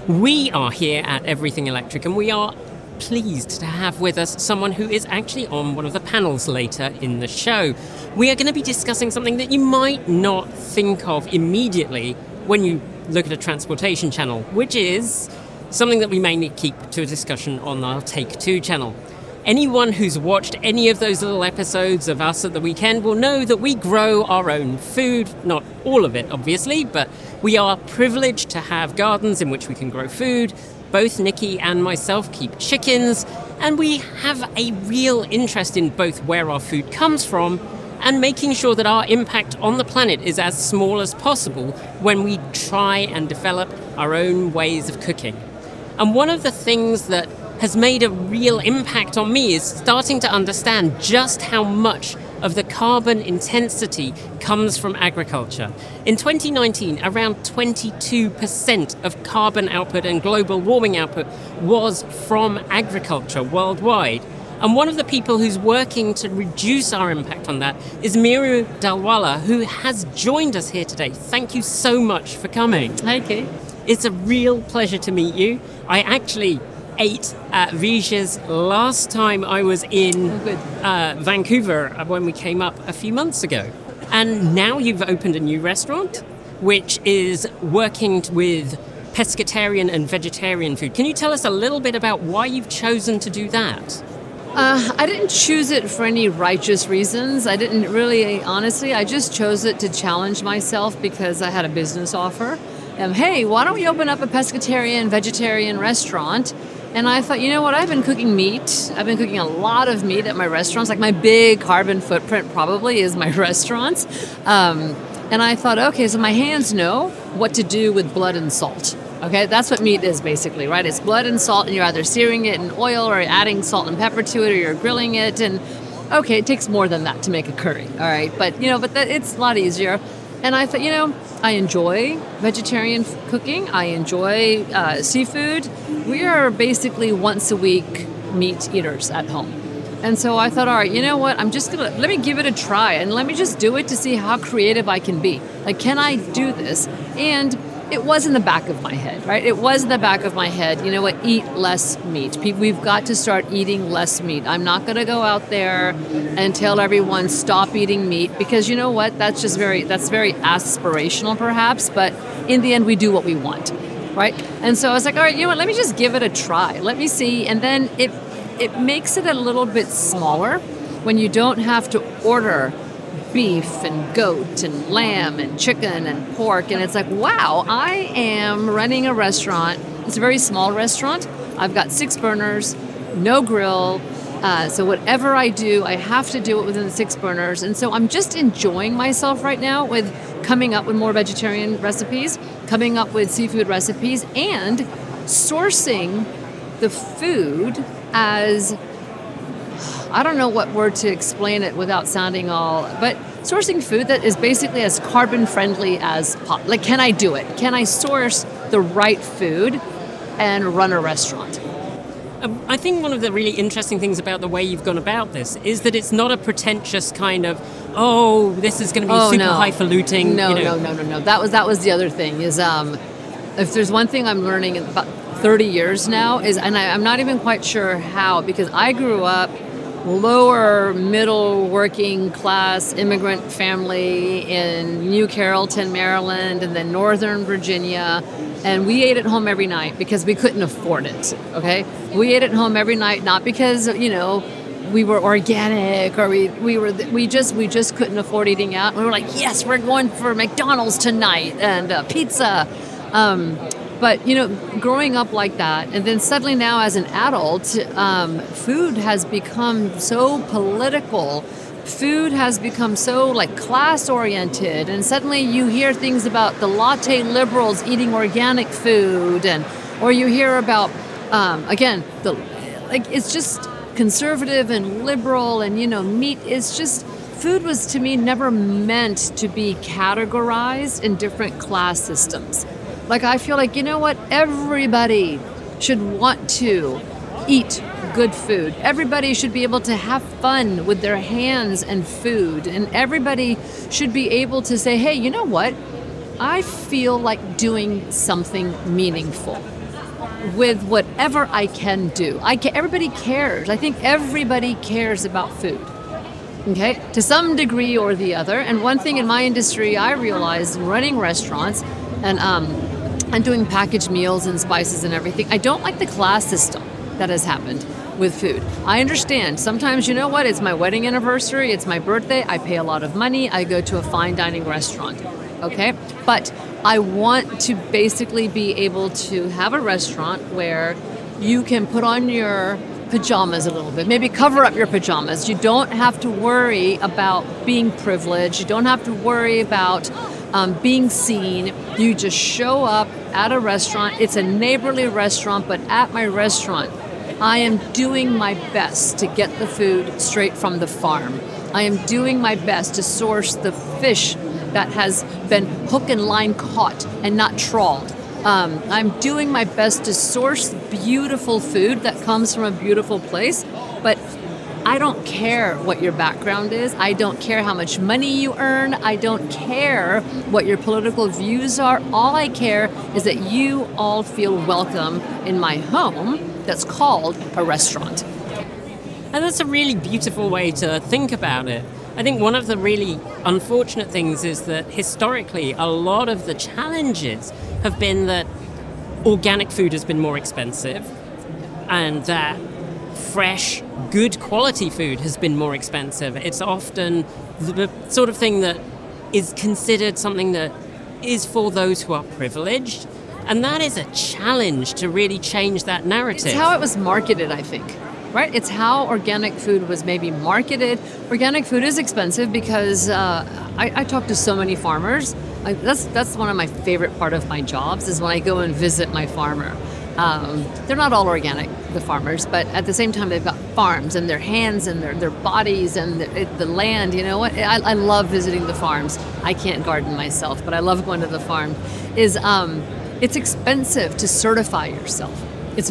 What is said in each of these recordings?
We are here at Everything Electric, and we are pleased to have with us someone who is actually on one of the panels later in the show. We are going to be discussing something that you might not think of immediately when you look at a transportation channel, which is something that we mainly keep to a discussion on our Take Two channel. Anyone who's watched any of those little episodes of us at the weekend will know that we grow our own food. Not all of it, obviously, but we are privileged to have gardens in which we can grow food. Both Nikki and myself keep chickens, and we have a real interest in both where our food comes from and making sure that our impact on the planet is as small as possible when we try and develop our own ways of cooking. And one of the things that has made a real impact on me is starting to understand just how much of the carbon intensity comes from agriculture. In 2019, around 22% of carbon output and global warming output was from agriculture worldwide. And one of the people who's working to reduce our impact on that is Meeru Dhalwala, who has joined us here today. Thank you so much for coming. Hi, Kate. It's a real pleasure to meet you. I actually ate at Vija's last time I was in Vancouver when we came up a few months ago. And now you've opened a new restaurant, which is working with pescatarian and vegetarian food. Can you tell us a little bit about why you've chosen to do that? I didn't choose it for any righteous reasons. I didn't really, honestly, I just chose it to challenge myself because I had a business offer. Hey, why don't we open up a pescatarian, vegetarian restaurant? And I thought, you know what, I've been cooking meat. I've been cooking a lot of meat at my restaurants. Like my big carbon footprint probably is my restaurants. And I thought, okay, so my hands know what to do with blood and salt. Okay, that's what meat is basically, right? It's blood and salt, and you're either searing it in oil or adding salt and pepper to it, or you're grilling it. And okay, it takes more than that to make a curry, all right? But, it's a lot easier. And I thought, I enjoy vegetarian cooking. I enjoy seafood. We are basically once a week meat eaters at home. And so I thought, all right, you know what? Let me give it a try and let me just do it to see how creative I can be. Like, can I do this? And it was in the back of my head, right? It was in the back of my head. You know what? Eat less meat. We've got to start eating less meat. I'm not going to go out there and tell everyone stop eating meat because you know what? That's very aspirational perhaps, but in the end we do what we want, right? And so I was like, all right, you know what? Let me just give it a try. Let me see. And then it makes it a little bit smaller when you don't have to order beef and goat and lamb and chicken and pork, and it's like, wow, I am running a restaurant. It's a very small restaurant. I've got 6 burners, no grill, so whatever I do, I have to do it within the 6 burners, and so I'm just enjoying myself right now with coming up with more vegetarian recipes, coming up with seafood recipes, and sourcing the food as, I don't know what word to explain it without sounding but sourcing food that is basically as carbon friendly as possible. Like, can I do it? Can I source the right food and run a restaurant? I think one of the really interesting things about the way you've gone about this is that it's not a pretentious kind of, this is going to be super highfalutin. No. That was the other thing is, if there's one thing I'm learning in about 30 years now is, and I'm not even quite sure how, because I grew up lower middle working class immigrant family in New Carrollton, Maryland, and then Northern Virginia. And we ate at home every night because we couldn't afford it, okay? We ate at home every night, not because, we were organic or we just couldn't afford eating out. We were like, yes, we're going for McDonald's tonight and pizza. But, growing up like that, and then suddenly now as an adult, food has become so political. Food has become so, class-oriented. And suddenly you hear things about the latte liberals eating organic food, or you hear about, it's just conservative and liberal, and, meat is just... Food was, to me, never meant to be categorized in different class systems. I feel like, everybody should want to eat good food. Everybody should be able to have fun with their hands and food. And everybody should be able to say, hey, you know what? I feel like doing something meaningful. with whatever I can do. Everybody cares. I think everybody cares about food. Okay, to some degree or the other. And one thing in my industry I realized running restaurants and doing packaged meals and spices and everything, I don't like the class system that has happened with food. I understand. Sometimes, you know what, it's my wedding anniversary, it's my birthday, I pay a lot of money, I go to a fine dining restaurant. Okay? But I want to basically be able to have a restaurant where you can put on your pajamas a little bit, maybe cover up your pajamas. You don't have to worry about being privileged. You don't have to worry about being seen. You just show up at a restaurant. It's a neighborly restaurant, but at my restaurant, I am doing my best to get the food straight from the farm. I am doing my best to source the fish that has been hook and line caught and not trawled. I'm doing my best to source beautiful food that comes from a beautiful place, but I don't care what your background is. I don't care how much money you earn. I don't care what your political views are. All I care is that you all feel welcome in my home that's called a restaurant. And that's a really beautiful way to think about it. I think one of the really unfortunate things is that historically a lot of the challenges have been that organic food has been more expensive and that fresh, good quality food has been more expensive. It's often the sort of thing that is considered something that is for those who are privileged. And that is a challenge to really change that narrative. It's how it was marketed, I think. Right? It's how organic food was maybe marketed. Organic food is expensive because I talk to so many farmers. That's one of my favorite part of my jobs is when I go and visit my farmer. They're not all organic, the farmers, but at the same time they've got farms and their hands and their bodies and the land. You know what? I love visiting the farms. I can't garden myself, but I love going to the farm. It's expensive to certify yourself.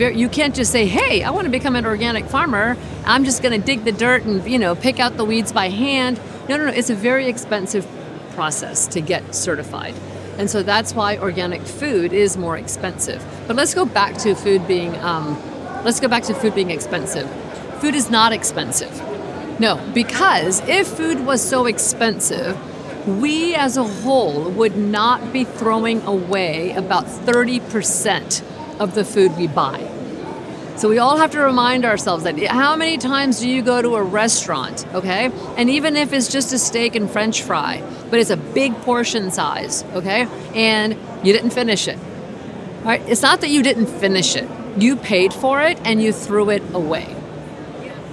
You can't just say, hey, I want to become an organic farmer. I'm just going to dig the dirt and, pick out the weeds by hand. No. It's a very expensive process to get certified. And so that's why organic food is more expensive. But let's go back to food being expensive. Food is not expensive. No, because if food was so expensive, we as a whole would not be throwing away about 30% of the food we buy. So we all have to remind ourselves that how many times do you go to a restaurant, okay? And even if it's just a steak and French fry, but it's a big portion size, okay? And you didn't finish it, right? It's not that you didn't finish it. You paid for it and you threw it away,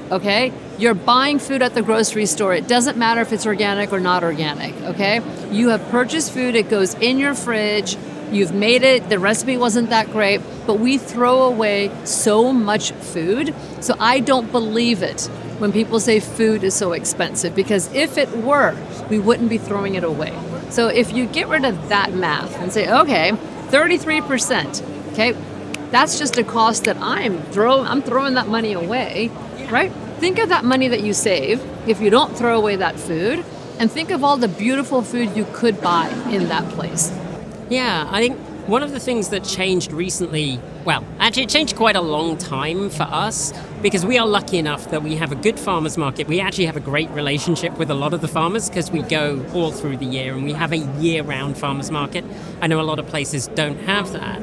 okay? You're buying food at the grocery store. It doesn't matter if it's organic or not organic, okay? You have purchased food. It goes in your fridge. You've made it, the recipe wasn't that great, but we throw away so much food. So I don't believe it when people say food is so expensive, because if it were, we wouldn't be throwing it away. So if you get rid of that math and say, okay, 33%, okay, that's just a cost that I'm throwing that money away, right? Think of that money that you save if you don't throw away that food, and think of all the beautiful food you could buy in that place. Yeah, I think one of the things that changed recently, well, actually it changed quite a long time for us because we are lucky enough that we have a good farmers market. We actually have a great relationship with a lot of the farmers because we go all through the year and we have a year-round farmers market. I know a lot of places don't have that.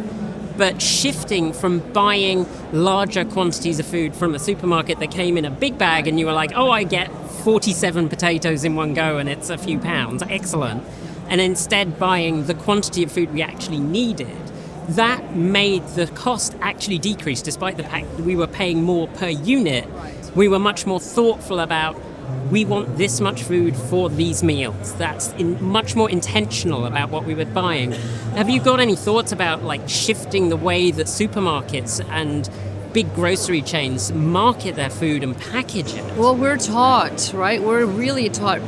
But shifting from buying larger quantities of food from a supermarket that came in a big bag and you were like, oh, I get 47 potatoes in one go and it's a few pounds, excellent. And instead buying the quantity of food we actually needed, that made the cost actually decrease despite the fact that we were paying more per unit. We were much more thoughtful about, we want this much food for these meals. That's much more intentional about what we were buying. Have you got any thoughts about shifting the way that supermarkets and big grocery chains market their food and package it? Well, we're taught, right? We're really taught,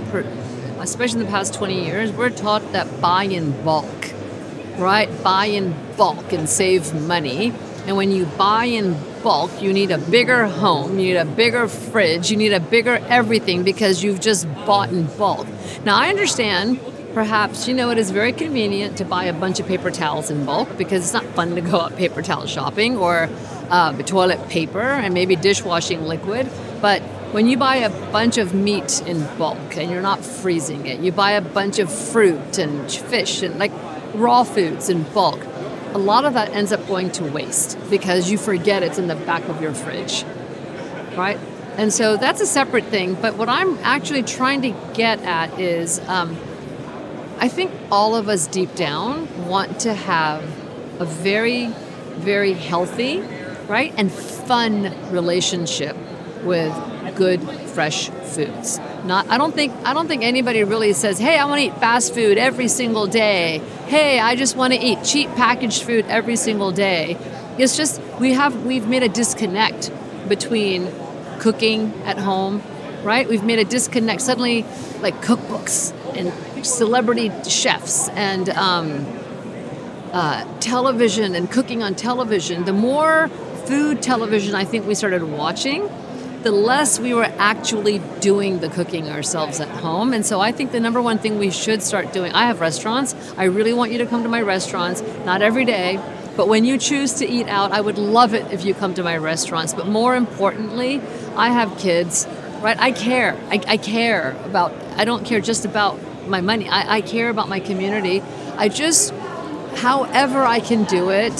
especially in the past 20 years, we're taught that buy in bulk, right? Buy in bulk and save money. And when you buy in bulk, you need a bigger home, you need a bigger fridge, you need a bigger everything because you've just bought in bulk. Now, I understand Perhaps, it is very convenient to buy a bunch of paper towels in bulk because it's not fun to go out paper towel shopping, or toilet paper and maybe dishwashing liquid. But when you buy a bunch of meat in bulk and you're not freezing it, you buy a bunch of fruit and fish and like raw foods in bulk, a lot of that ends up going to waste because you forget it's in the back of your fridge, right? And so that's a separate thing. But what I'm actually trying to get at is I think all of us deep down want to have a very, very healthy, right, and fun relationship with good, fresh foods. I don't think anybody really says, "Hey, I want to eat fast food every single day. Hey, I just want to eat cheap packaged food every single day." It's just we've made a disconnect between cooking at home, right? We've made a disconnect. Suddenly, like cookbooks and celebrity chefs and television and cooking on television. The more food television I think we started watching, the less we were actually doing the cooking ourselves at home. And so I think the number one thing we should start doing, I have restaurants. I really want you to come to my restaurants, not every day, but when you choose to eat out, I would love it if you come to my restaurants. But more importantly, I have kids, right? I care. I care about, I don't care just about my money. I care about my community. I just, however I can do it,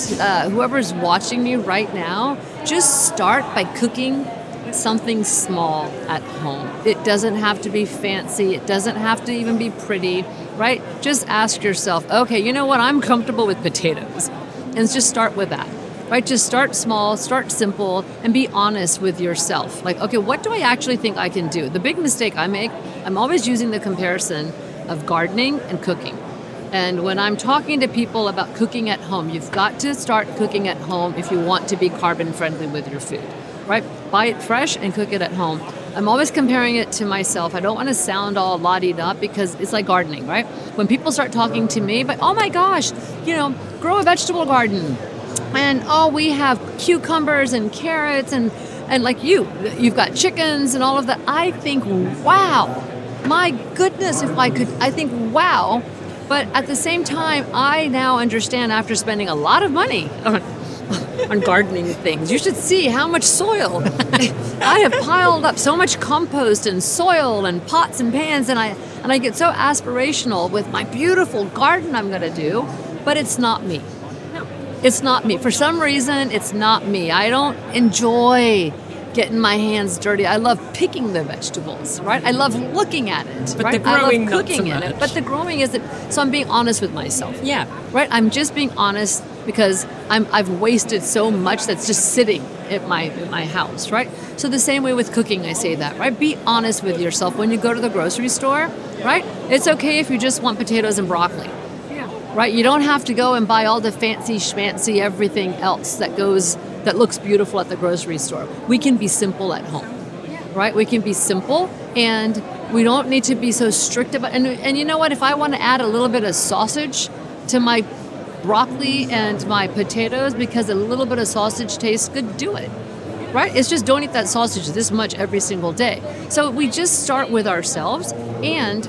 whoever's watching me right now, just start by cooking something small at home. It doesn't have to be fancy. It doesn't have to even be pretty, right? Just ask yourself, okay, you know what? I'm comfortable with potatoes. And just start with that, right? Just start small, start simple, and be honest with yourself. Like, okay, what do I actually think I can do? The big mistake I make, I'm always using the comparison of gardening and cooking. And when I'm talking to people about cooking at home, you've got to start cooking at home if you want to be carbon friendly with your food, right? Buy it fresh and cook it at home. I'm always comparing it to myself. I don't want to sound all la-di-da because it's like gardening, right? When people start talking to me, but oh my gosh, grow a vegetable garden. And we have cucumbers and carrots and like you've got chickens and all of that. I think, wow, my goodness, if I could, I think, wow. But at the same time, I now understand after spending a lot of money on gardening things. You should see how much soil I have piled up, so much compost and soil and pots and pans, and I get so aspirational with my beautiful garden I'm going to do, but it's not me. No, it's not me. For some reason, it's not me. I don't enjoy getting my hands dirty. I love picking the vegetables, right? I love looking at it, but right? the growing, I love cooking not so in it, but the growing isn't. So I'm being honest with myself. Yeah. Right? I'm just being honest because I've wasted so much that's just sitting at my house, right? So the same way with cooking, I say that, right? Be honest with yourself when you go to the grocery store, right? It's okay if you just want potatoes and broccoli. Yeah. Right? You don't have to go and buy all the fancy schmancy everything else that looks beautiful at the grocery store. We can be simple at home, right? We can be simple, and we don't need to be so strict about. And you know what? If I want to add a little bit of sausage to my broccoli and my potatoes because a little bit of sausage tastes good, do it, right? It's just don't eat that sausage this much every single day. So we just start with ourselves, and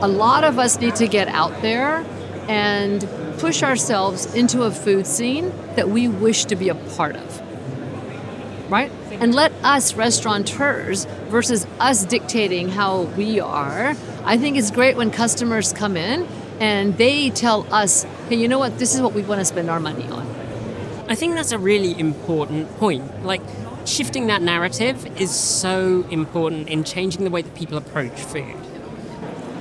a lot of us need to get out there and push ourselves into a food scene that we wish to be a part of, right? And let us restaurateurs versus us dictating how we are. I think it's great when customers come in and they tell us, hey, you know what, this is what we want to spend our money on. I think that's a really important point. Like, shifting that narrative is so important in changing the way that people approach food.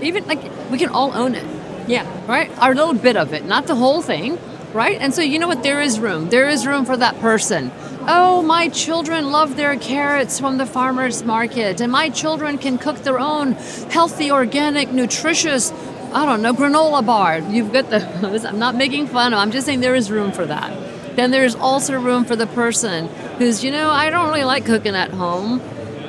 Even, like, we can all own it. Yeah. Right? Our little bit of it, not the whole thing, right? And so you know what? There is room. There is room for that person. Oh, my children love their carrots from the farmer's market, and my children can cook their own healthy, organic, nutritious, I don't know, granola bar. You've got I'm not making fun of, I'm just saying there is room for that. Then there's also room for the person who's, I don't really like cooking at home.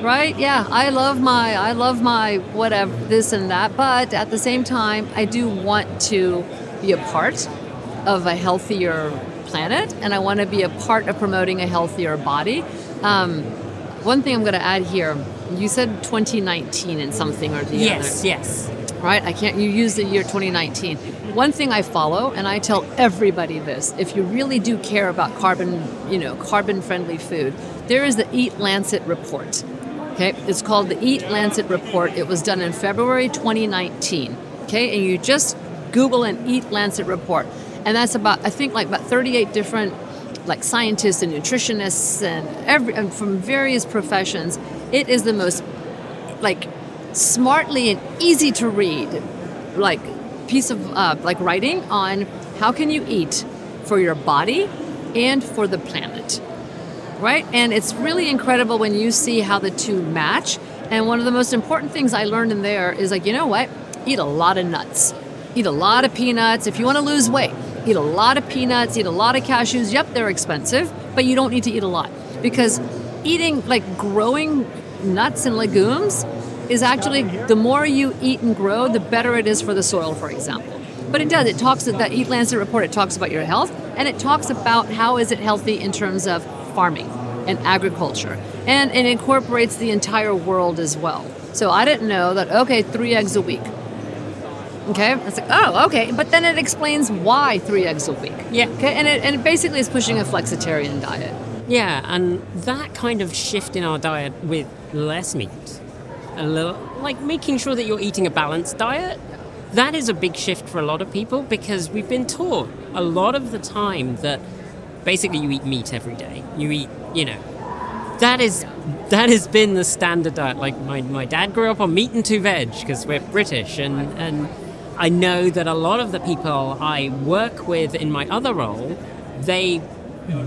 Right? Yeah, I love my whatever, this and that, but at the same time, I do want to be a part of a healthier planet, and I want to be a part of promoting a healthier body. One thing I'm going to add here, you said 2019 and something or the other. Yes. right? You use the year 2019. One thing I follow, and I tell everybody this, if you really do care about carbon-friendly food, there is the Eat Lancet report. Okay, it's called the Eat Lancet report. It was done in February 2019. Okay, and you just Google an Eat Lancet report, and that's about 38 different scientists and nutritionists and from various professions. It is the most smartly and easy to read piece of writing on how can you eat for your body and for the planet, right? And it's really incredible when you see how the two match. And one of the most important things I learned in there is you know what? Eat a lot of nuts, eat a lot of peanuts. If you want to lose weight, eat a lot of peanuts, eat a lot of cashews. Yep, they're expensive, but you don't need to eat a lot, because eating growing nuts and legumes is actually, the more you eat and grow, the better it is for the soil, for example. But it talks that Eat Lancet report, it talks about your health, and it talks about how is it healthy in terms of farming and agriculture. And it incorporates the entire world as well. So I didn't know that, 3 eggs a week. Okay, it's okay, but then it explains why 3 eggs a week. Yeah. Okay, and it basically is pushing a flexitarian diet. Yeah, and that kind of shift in our diet with less meat, a little making sure that you're eating a balanced diet, that is a big shift for a lot of people, because we've been taught a lot of the time that basically you eat meat every day. You eat, that has been the standard diet. My dad grew up on meat and 2 veg because we're British, and I know that a lot of the people I work with in my other role, they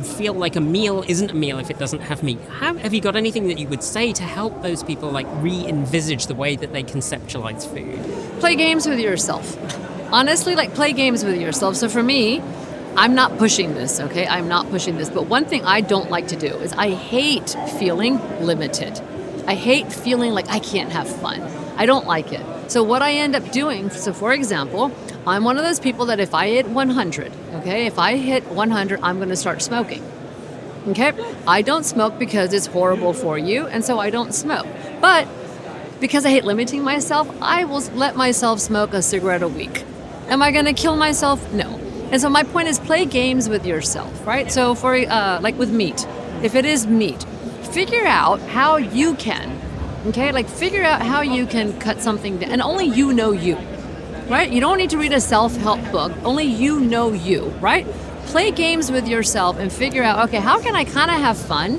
feel like a meal isn't a meal if it doesn't have meat. Have you got anything that you would say to help those people re-envisage the way that they conceptualize food? Play games with yourself. Honestly, play games with yourself. So for me, I'm not pushing this, okay? I'm not pushing this. But one thing I don't like to do is I hate feeling limited. I hate feeling like I can't have fun. I don't like it. So what I end up doing, for example, I'm one of those people that if I hit 100, okay, if I hit 100, I'm going to start smoking. Okay? I don't smoke because it's horrible for you, and so I don't smoke. But because I hate limiting myself, I will let myself smoke a cigarette a week. Am I going to kill myself? No. And so my point is, play games with yourself, right? So for with meat, if it is meat, figure out how you can, okay? Figure out how you can cut something down, and only you know you. Right? You don't need to read a self-help book. Only you know you, right? Play games with yourself and figure out, okay, how can I kind of have fun?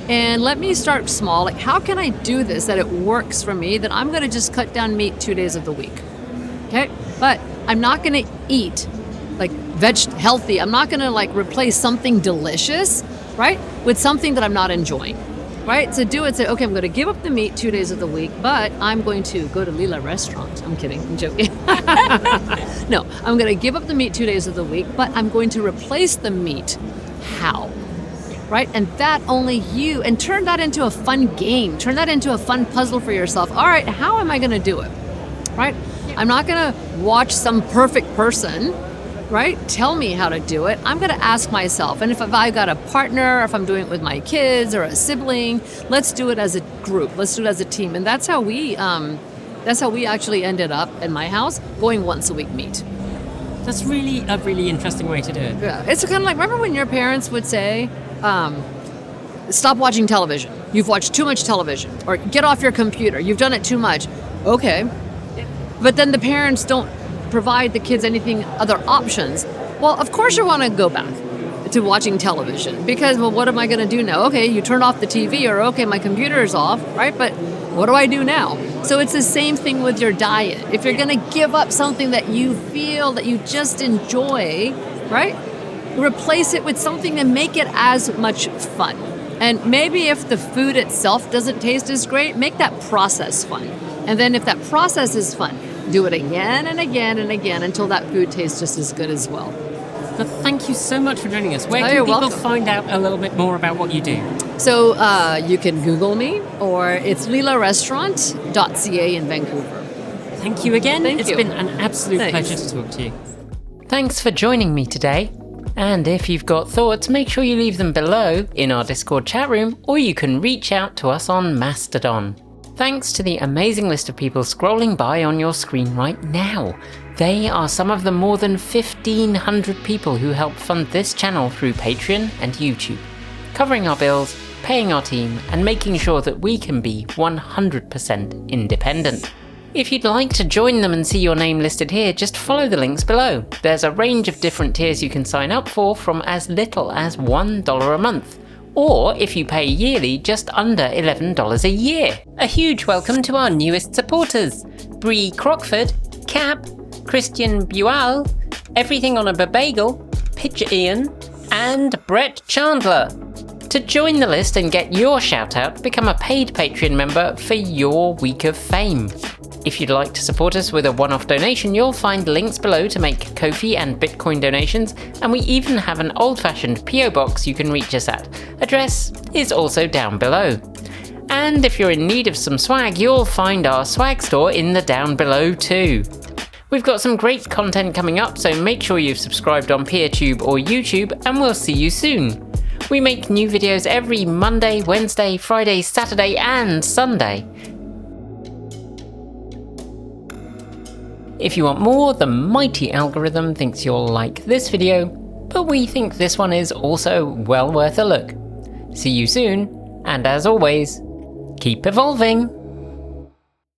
And let me start small. How can I do this that it works for me, that I'm going to just cut down meat 2 days of the week? Okay? But I'm not going to eat healthy. I'm not going to replace something delicious, right, with something that I'm not enjoying. Right? So say, okay, I'm going to give up the meat 2 days of the week, but I'm going to go to Lila restaurant. I'm kidding. I'm joking. No, I'm going to give up the meat 2 days of the week, but I'm going to replace the meat. How? Right? And that only you, and turn that into a fun game. Turn that into a fun puzzle for yourself. All right, how am I going to do it? Right? I'm not going to watch some perfect person, right, tell me how to do it. I'm going to ask myself. And if I got a partner, or if I'm doing it with my kids or a sibling, let's do it as a group. Let's do it as a team. And that's how we actually ended up in my house going once a week meat. That's really a really interesting way to do it. Yeah, it's kind of remember when your parents would say, stop watching television. You've watched too much television. Or get off your computer. You've done it too much. Okay. But then the parents don't provide the kids other options. Well, of course you want to go back to watching television, because, what am I going to do now? Okay, you turn off the TV, or okay, my computer is off, right? But what do I do now? So it's the same thing with your diet. If you're going to give up something that you feel that you just enjoy, right? Replace it with something and make it as much fun. And maybe if the food itself doesn't taste as great, make that process fun. And then if that process is fun, do it again and again and again until that food tastes just as good as well. Well, thank you so much for joining us. Where can people welcome. Find out a little bit more about what you do? So you can Google me, or it's lilarestaurant.ca in Vancouver. Thank you again. It's been an absolute pleasure to talk to you. Thanks for joining me today. And if you've got thoughts, make sure you leave them below in our Discord chat room, or you can reach out to us on Mastodon. Thanks to the amazing list of people scrolling by on your screen right now. They are some of the more than 1,500 people who help fund this channel through Patreon and YouTube, covering our bills, paying our team, and making sure that we can be 100% independent. If you'd like to join them and see your name listed here, just follow the links below. There's a range of different tiers you can sign up for, from as little as $1 a month. Or if you pay yearly, just under $11 a year. A huge welcome to our newest supporters: Bree Crockford, Cap, Christian Bual, Everything on a Babagel, Pitcher Ian, and Brett Chandler. To join the list and get your shout out, become a paid Patreon member for your week of fame. If you'd like to support us with a one-off donation, you'll find links below to make Ko-fi and Bitcoin donations, and we even have an old-fashioned PO box you can reach us at. Address is also down below. And if you're in need of some swag, you'll find our swag store in the down below too. We've got some great content coming up, so make sure you've subscribed on PeerTube or YouTube, and we'll see you soon. We make new videos every Monday, Wednesday, Friday, Saturday, and Sunday. If you want more, the mighty algorithm thinks you'll like this video, but we think this one is also well worth a look. See you soon, and as always, keep evolving!